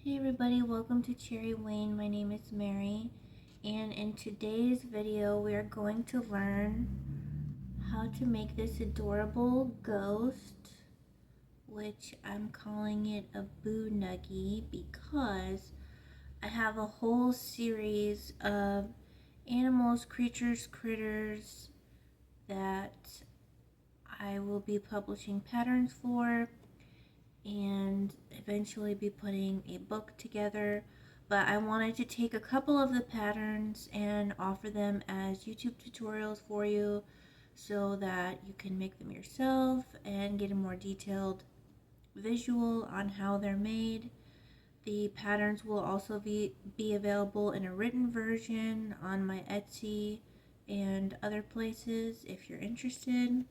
Hey everybody, welcome to Cherry Wayne. My name is Mary, and in today's video we are going to learn how to make this adorable ghost, which I'm calling it a Boo Nuggi because I have a whole series of animals, creatures, critters that I will be publishing patterns for and eventually be putting a book together. But I wanted to take a couple of the patterns and offer them as YouTube tutorials for you so that you can make them yourself and get a more detailed visual on how they're made. The patterns will also be available in a written version on my Etsy and other places if you're interested.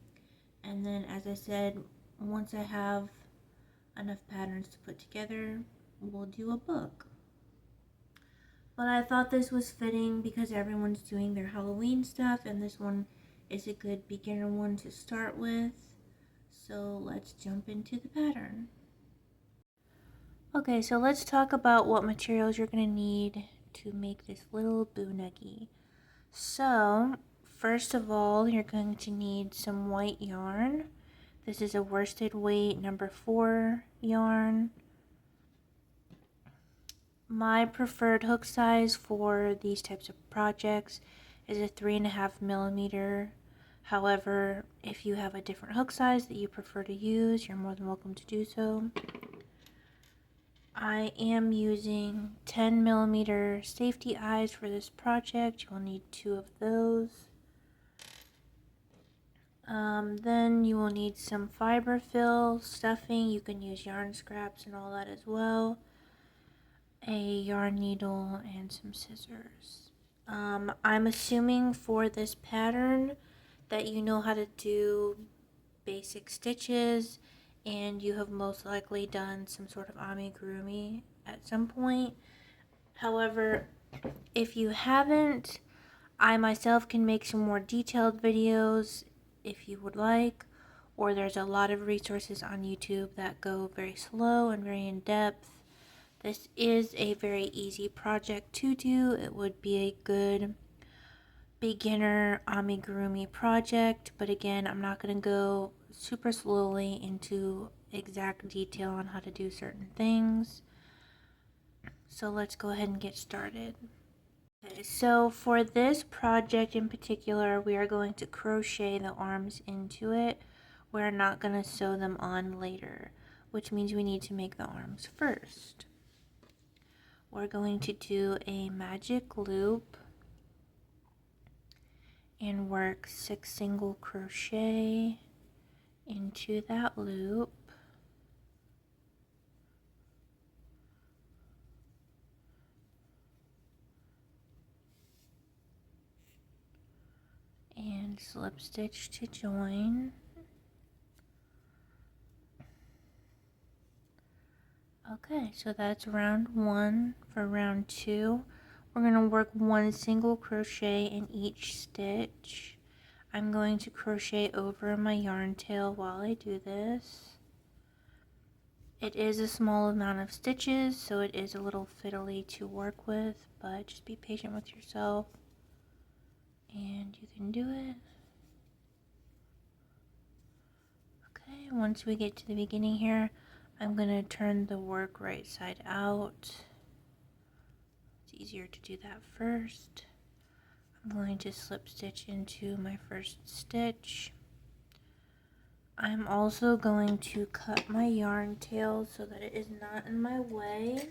And then, as I said, once I have enough patterns to put together, we'll do a book. But I thought this was fitting because everyone's doing their Halloween stuff, and this one is a good beginner one to start with. So let's jump into the pattern. Okay, so let's talk about what materials you're going to need to make this little Boo Nuggi. So, first of all, you're going to need some white yarn. This is a worsted weight number 4 yarn. My preferred hook size for these types of projects is a 3.5 millimeter. However, if you have a different hook size that you prefer to use, you're more than welcome to do so. I am using 10 millimeter safety eyes for this project. You will need 2 of those. Then you will need some fiber fill, stuffing. You can use yarn scraps and all that as well. A yarn needle and some scissors. I'm assuming for this pattern that you know how to do basic stitches and you have most likely done some sort of amigurumi at some point. However, if you haven't, I myself can make some more detailed videos if you would like, or there's a lot of resources on YouTube that go very slow and very in depth. This is a very easy project to do. It would be a good beginner amigurumi project, but again, I'm not going to go super slowly into exact detail on how to do certain things. So let's go ahead and get started. Okay, so for this project in particular, we are going to crochet the arms into it. We're not going to sew them on later, which means we need to make the arms first. We're going to do a magic loop and work 6 single crochet into that loop. And slip stitch to join. Okay, so that's round 1. For round 2, we're going to work 1 single crochet in each stitch. I'm going to crochet over my yarn tail while I do this. It is a small amount of stitches, so it is a little fiddly to work with, but just be patient with yourself and you can do it. Okay, once we get to the beginning here, I'm going to turn the work right side out. It's easier to do that first. I'm going to slip stitch into my first stitch. I'm also going to cut my yarn tail so that it is not in my way.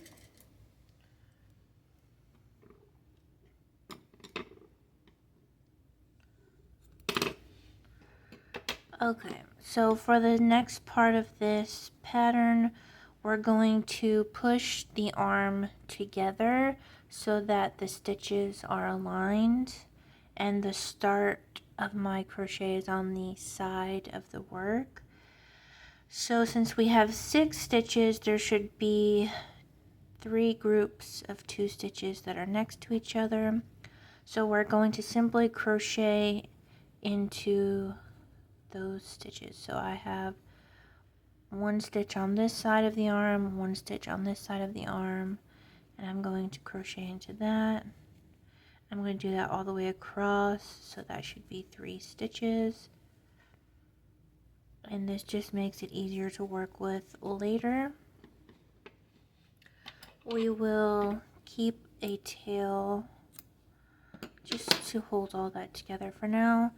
Okay, so for the next part of this pattern, we're going to push the arm together so that the stitches are aligned and the start of my crochet is on the side of the work. So since we have 6 stitches, there should be 3 groups of 2 stitches that are next to each other. So we're going to simply crochet into those stitches. So I have one stitch on this side of the arm, one stitch on this side of the arm, and I'm going to crochet into that. I'm going to do that all the way across, so that should be 3 stitches. And this just makes it easier to work with later. We will keep a tail just to hold all that together for now.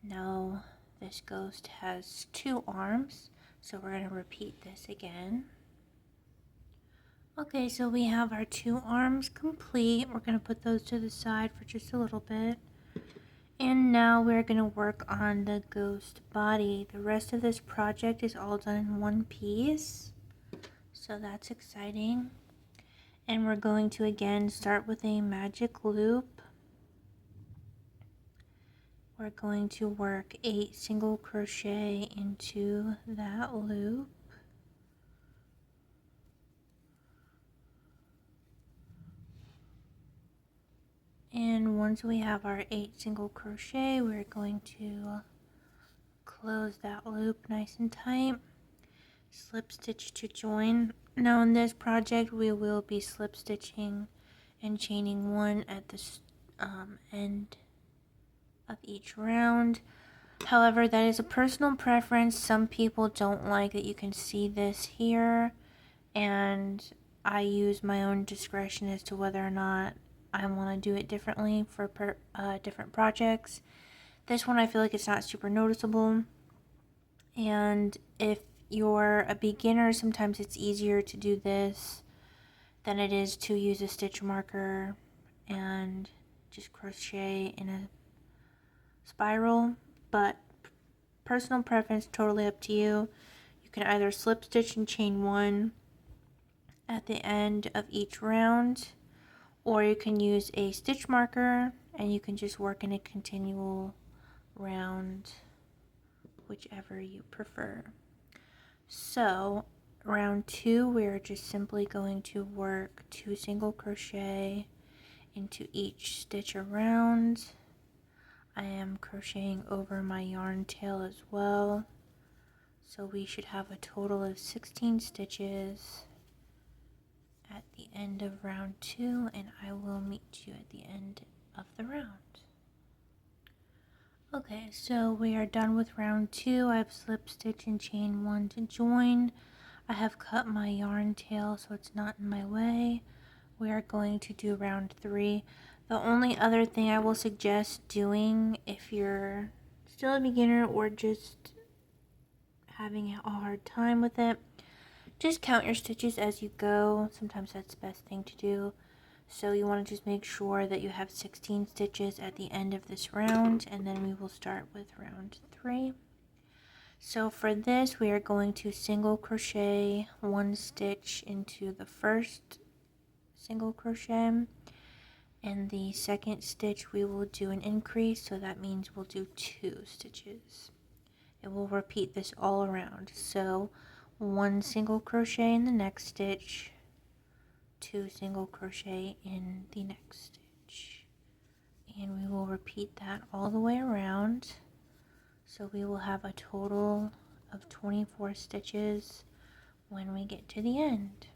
Now this ghost has 2 arms, so we're going to repeat this again. Okay, so we have our 2 arms complete. We're going to put those to the side for just a little bit. And now we're going to work on the ghost body. The rest of this project is all done in one piece, so that's exciting. And we're going to again start with a magic loop. We're going to work 8 single crochet into that loop. And once we have our 8 single crochet, we're going to close that loop nice and tight. Slip stitch to join. Now in this project we will be slip stitching and chaining 1 at the end of each round. However, that is a personal preference. Some people don't like that you can see this here, and I use my own discretion as to whether or not I want to do it differently for different projects. This one I feel like it's not super noticeable, and if you're a beginner, sometimes it's easier to do this than it is to use a stitch marker and just crochet in a spiral. But personal preference, totally up to you. You can either slip stitch and chain 1 at the end of each round, or you can use a stitch marker and you can just work in a continual round, whichever you prefer. So round 2, we're just simply going to work 2 single crochet into each stitch around. I am crocheting over my yarn tail as well, so we should have a total of 16 stitches at the end of round 2, and I will meet you at the end of the round. Okay, so we are done with round 2. I've slip stitch and chain 1 to join. I have cut my yarn tail so it's not in my way. We are going to do round 3. The only other thing I will suggest doing if you're still a beginner or just having a hard time with it, just count your stitches as you go. Sometimes that's the best thing to do. So you want to just make sure that you have 16 stitches at the end of this round, and then we will start with round 3. So for this, we are going to single crochet 1 stitch into the first single crochet, and the second stitch we will do an increase, so that means we'll do 2 stitches. It will repeat this all around. So 1 single crochet in the next stitch, 2 single crochet in the next stitch, and we will repeat that all the way around. So we will have a total of 24 stitches when we get to the end.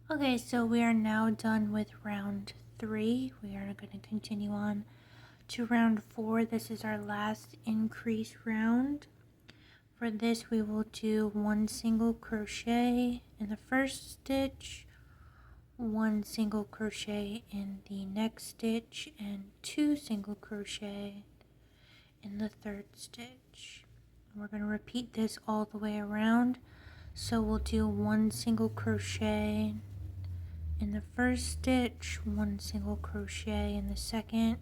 Okay, so we are now done with round 3. We are going to continue on to round 4. This is our last increase round. For this, we will do 1 single crochet in the first stitch, 1 single crochet in the next stitch, and 2 single crochet in the third stitch. We're going to repeat this all the way around. So we'll do 1 single crochet in the first stitch, 1 single crochet in the second,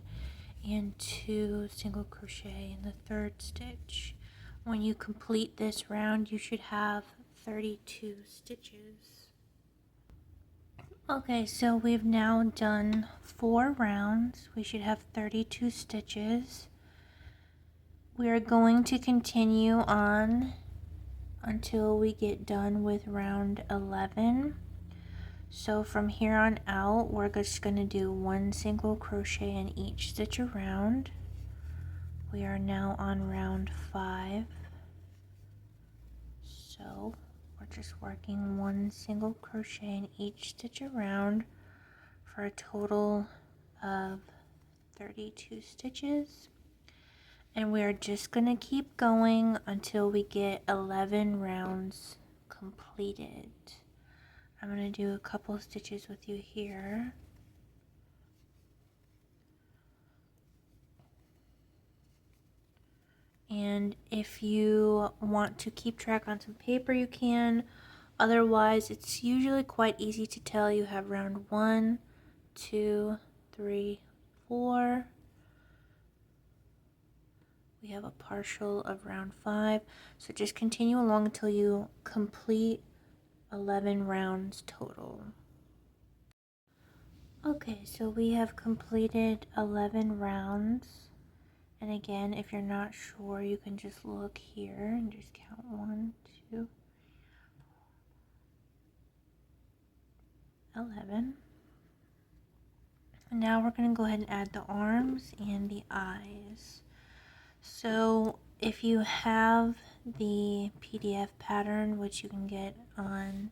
and 2 single crochet in the third stitch. When you complete this round, you should have 32 stitches. Okay, so we've now done 4 rounds. We should have 32 stitches. We are going to continue on until we get done with round 11. So from here on out, we're just going to do 1 single crochet in each stitch around. We are now on round 5. So we're just working one single crochet in each stitch around for a total of 32 stitches. And we are just going to keep going until we get 11 rounds completed. I'm going to do a couple stitches with you here. And if you want to keep track on some paper, you can. Otherwise, it's usually quite easy to tell. You have round 1, 2, 3, 4. We have a partial of round 5. So just continue along until you complete 11 rounds total. Okay, so we have completed 11 rounds. And again, if you're not sure, you can just look here and just count 1, 2, 11. And now we're going to go ahead and add the arms and the eyes. So if you have the PDF pattern, which you can get on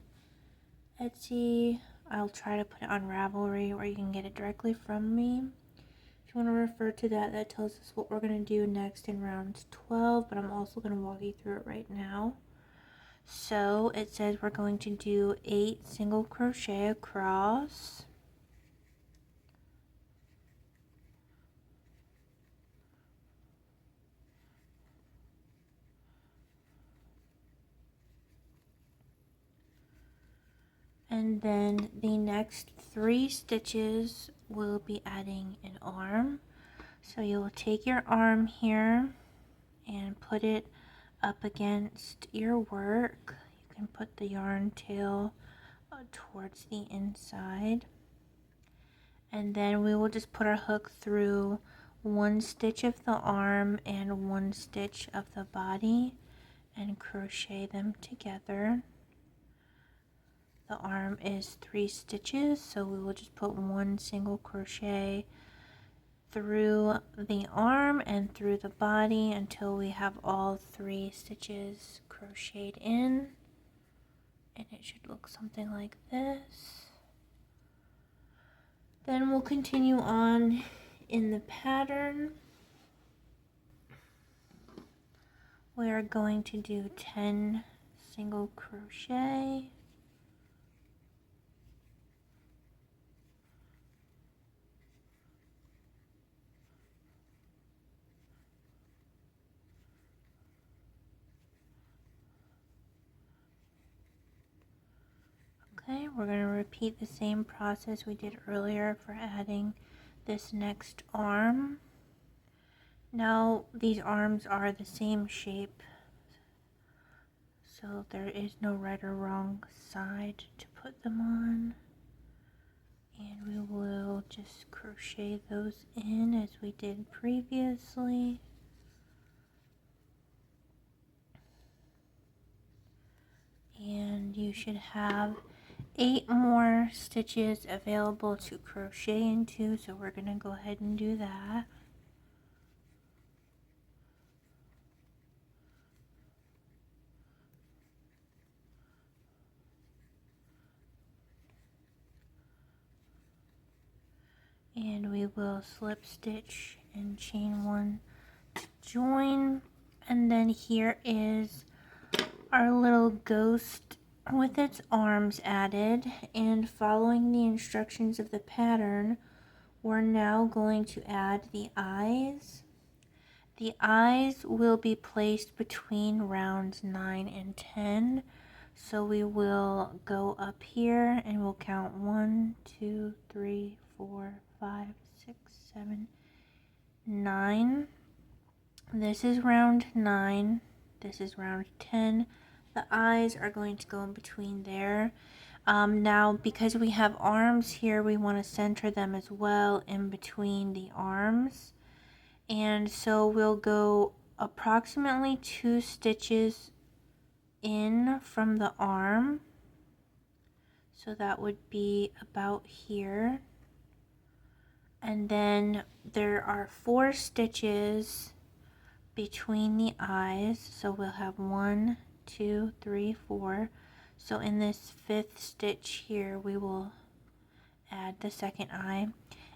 Etsy, I'll try to put it on Ravelry, or you can get it directly from me. If you want to refer to that, that tells us what we're going to do next in round 12, but I'm also going to walk you through it right now. So it says we're going to do 8 single crochet across. And then the next 3 stitches will be adding an arm. So you will take your arm here and put it up against your work. You can put the yarn tail towards the inside. And then we will just put our hook through 1 stitch of the arm and 1 stitch of the body and crochet them together. The arm is 3 stitches, so we will just put 1 single crochet through the arm and through the body until we have all 3 stitches crocheted in. And it should look something like this. Then we'll continue on in the pattern. We are going to do 10 single crochet. Okay, we're going to repeat the same process we did earlier for adding this next arm. Now these arms are the same shape, so there is no right or wrong side to put them on. And we will just crochet those in as we did previously. And you should have 8 more stitches available to crochet into, so we're going to go ahead and do that. And we will slip stitch and chain 1 to join. And then here is our little ghost with its arms added, and following the instructions of the pattern, we're now going to add the eyes. The eyes will be placed between rounds 9 and 10. So we will go up here and we'll count 1, 2, 3, 4, 5, 6, 7, 9. This is round 9. This is round 10. The eyes are going to go in between there. Now, because we have arms here, we want to center them as well in between the arms. And so we'll go approximately 2 stitches in from the arm. So that would be about here. And then there are 4 stitches between the eyes. So we'll have 1, 2, 3, 4. So in this 5th stitch here, we will add the second eye.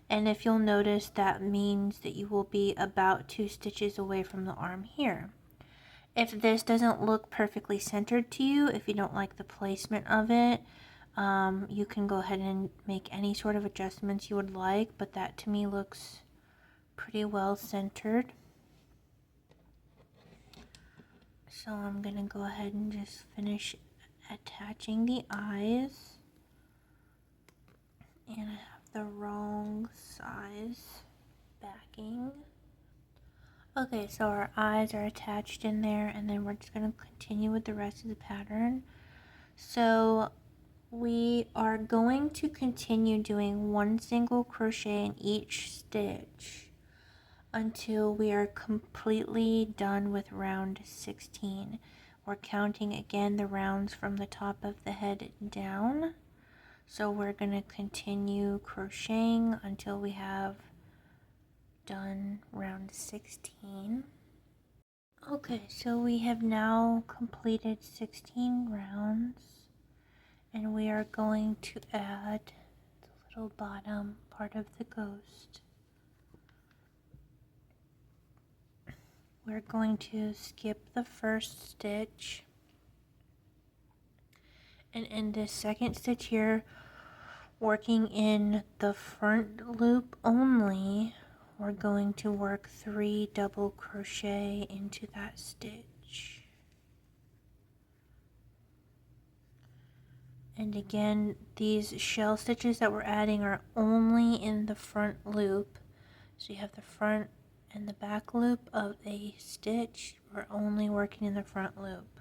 And if you'll notice, that means that you will be about 2 stitches away from the arm here. If this doesn't look perfectly centered to you, if you don't like the placement of it, you can go ahead and make any sort of adjustments you would like, but that to me looks pretty well centered. So I'm gonna go ahead and just finish attaching the eyes. And I have the wrong size backing. Okay, so our eyes are attached in there, and then we're just going to continue with the rest of the pattern. So we are going to continue doing 1 single crochet in each stitch until we are completely done with round 16. We're counting again the rounds from the top of the head down. So we're going to continue crocheting until we have done round 16. Okay, so we have now completed 16 rounds, and we are going to add the little bottom part of the ghost. We're going to skip the first stitch, and in this second stitch here, working in the front loop only, we're going to work 3 double crochet into that stitch. And again, these shell stitches that we're adding are only in the front loop. So you have the front and the back loop of a stitch. We're only working in the front loop.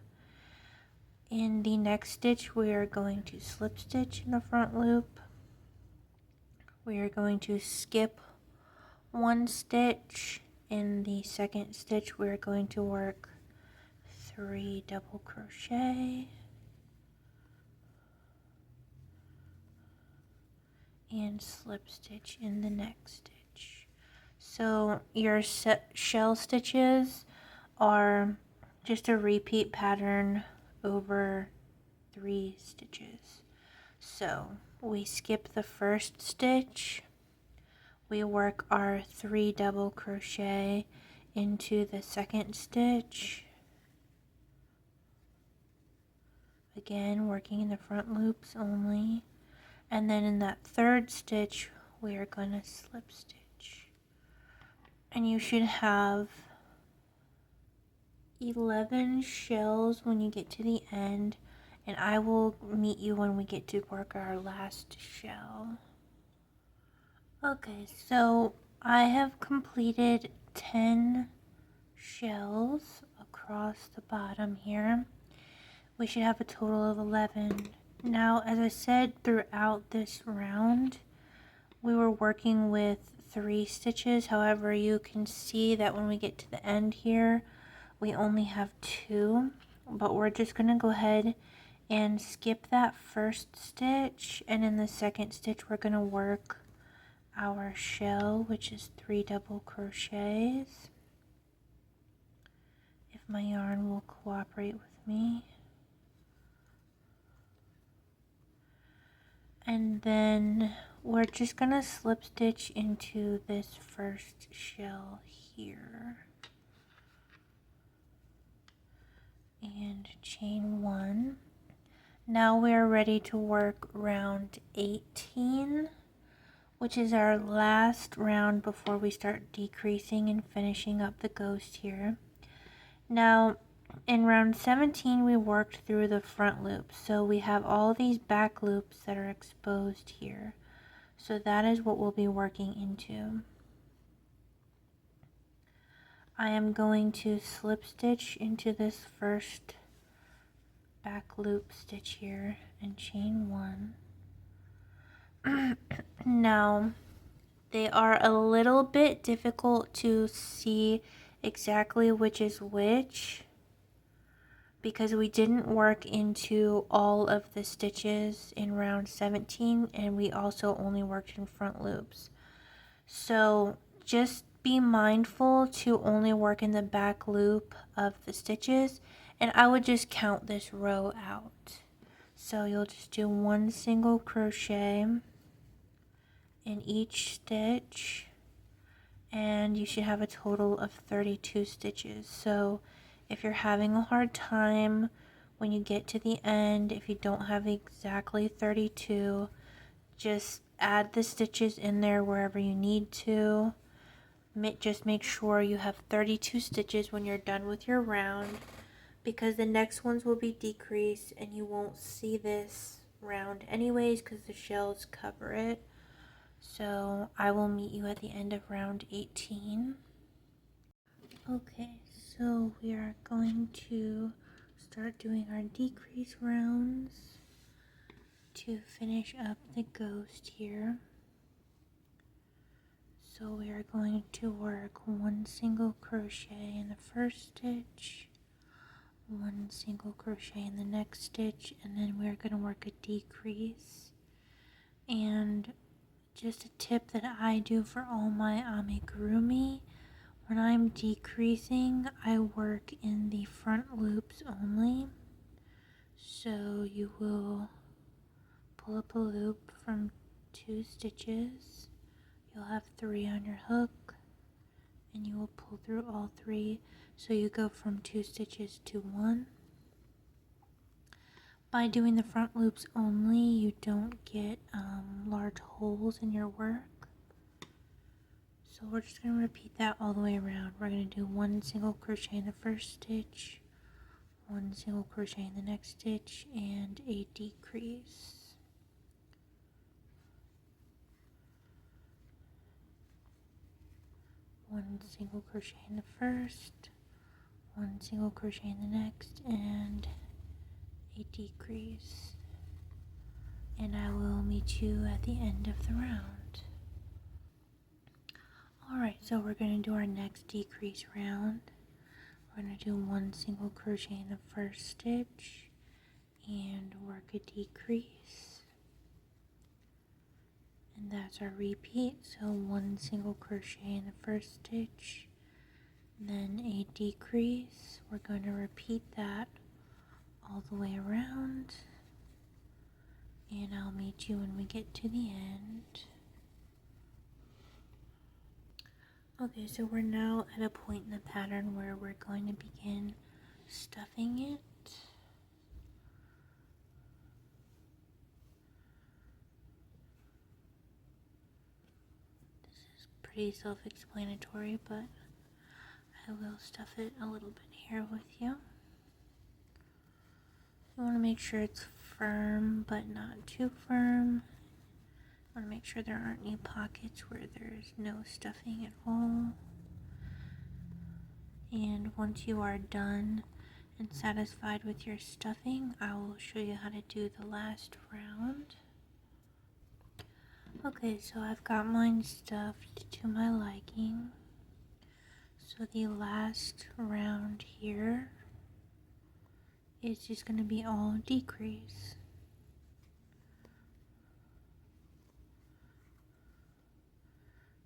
In the next stitch, we are going to slip stitch in the front loop. We are going to skip 1 stitch. In the second stitch, we're going to work 3 double crochet and slip stitch in the next stitch. So your shell stitches are just a repeat pattern over 3 stitches. So we skip the first stitch, we work our 3 double crochet into the second stitch, again working in the front loops only, and then in that third stitch we are going to slip stitch, and you should have 11 shells when you get to the end, and I will meet you when we get to work our last shell. Okay, so I have completed 10 shells across the bottom here. We should have a total of 11. Now, as I said, throughout this round, we were working with 3 stitches. However, you can see that when we get to the end here, we only have 2. But we're just going to go ahead and skip that first stitch. And in the second stitch, we're going to work our shell, which is 3 double crochets. If my yarn will cooperate with me. And then we're just gonna slip stitch into this first shell here and chain 1. Now we're ready to work round 18, which is our last round before we start decreasing and finishing up the ghost here. Now in round 17 we worked through the front loops, so we have all these back loops that are exposed here, so that is what we'll be working into. I am going to slip stitch into this first back loop stitch here and chain 1. Now they are a little bit difficult to see exactly which is which, because we didn't work into all of the stitches in round 17, and we also only worked in front loops. So just be mindful to only work in the back loop of the stitches, And I would just count this row out. So you'll just do 1 single crochet in each stitch, and you should have a total of 32 stitches. So if you're having a hard time when you get to the end, if you don't have exactly 32, just add the stitches in there wherever you need to. Just make sure you have 32 stitches when you're done with your round, because the next ones will be decreased and you won't see this round anyways because the shells cover it. So I will meet you at the end of round 18. Okay, so we are going to start doing our decrease rounds to finish up the ghost here. So we are going to work 1 single crochet in the first stitch, 1 single crochet in the next stitch, and then we're going to work a decrease. And just a tip that I do for all my amigurumi, when I'm decreasing, I work in the front loops only. So you will pull up a loop from 2 stitches, you'll have 3 on your hook, and you will pull through all 3, so you go from 2 stitches to 1. By doing the front loops only, you don't get large holes in your work. So we're just going to repeat that all the way around. We're going to do 1 single crochet in the first stitch, 1 single crochet in the next stitch, and a decrease. One single crochet in the first, 1 single crochet in the next, and a decrease. And I will meet you at the end of the round. Alright, so we're going to do our next decrease round. We're going to do 1 single crochet in the first stitch and work a decrease. And that's our repeat. So 1 single crochet in the first stitch, then a decrease. We're going to repeat that all the way around, and I'll meet you when we get to the end. Okay, so we're now at a point in the pattern where we're going to begin stuffing it. This is pretty self-explanatory, but I will stuff it a little bit here with you. You want to make sure it's firm, but not too firm. You want to make sure there aren't any pockets where there's no stuffing at all. And once you are done and satisfied with your stuffing, I will show you how to do the last round. Okay, so I've got mine stuffed to my liking. So the last round here is just going to be all decrease.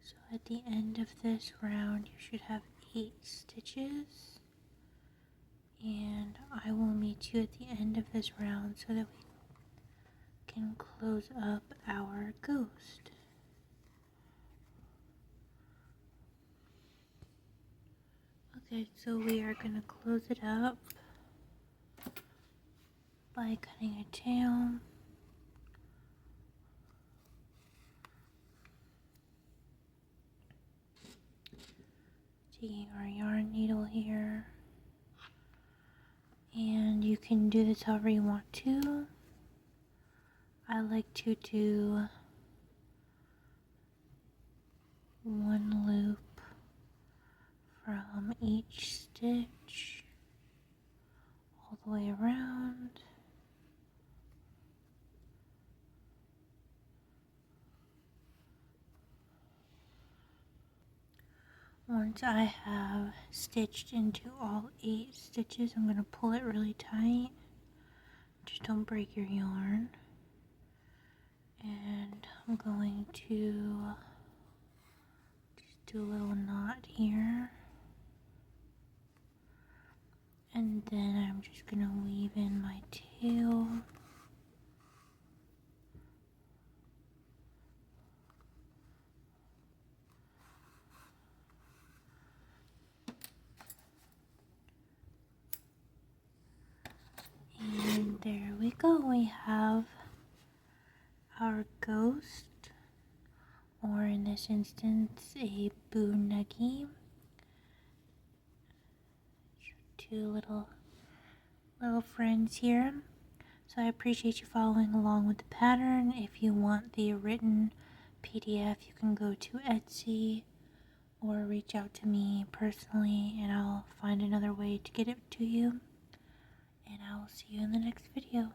So at the end of this round, you should have 8 stitches. And I will meet you at the end of this round so that we can close up our ghost. Okay, so we are going to close it up by cutting a tail. Taking our yarn needle here. And you can do this however you want to. I like to do 1 loop from each stitch all the way around. Once I have stitched into all 8 stitches, I'm going to pull it really tight. Just don't break your yarn. And I'm going to just do a little knot here. And then I'm just gonna weave in my tail. And there we go. We have our ghost, or in this instance, a Boo Nuggi. Two little friends here. So I appreciate you following along with the pattern. If you want the written PDF, you can go to Etsy or reach out to me personally, and I'll find another way to get it to you. And I will see you in the next video.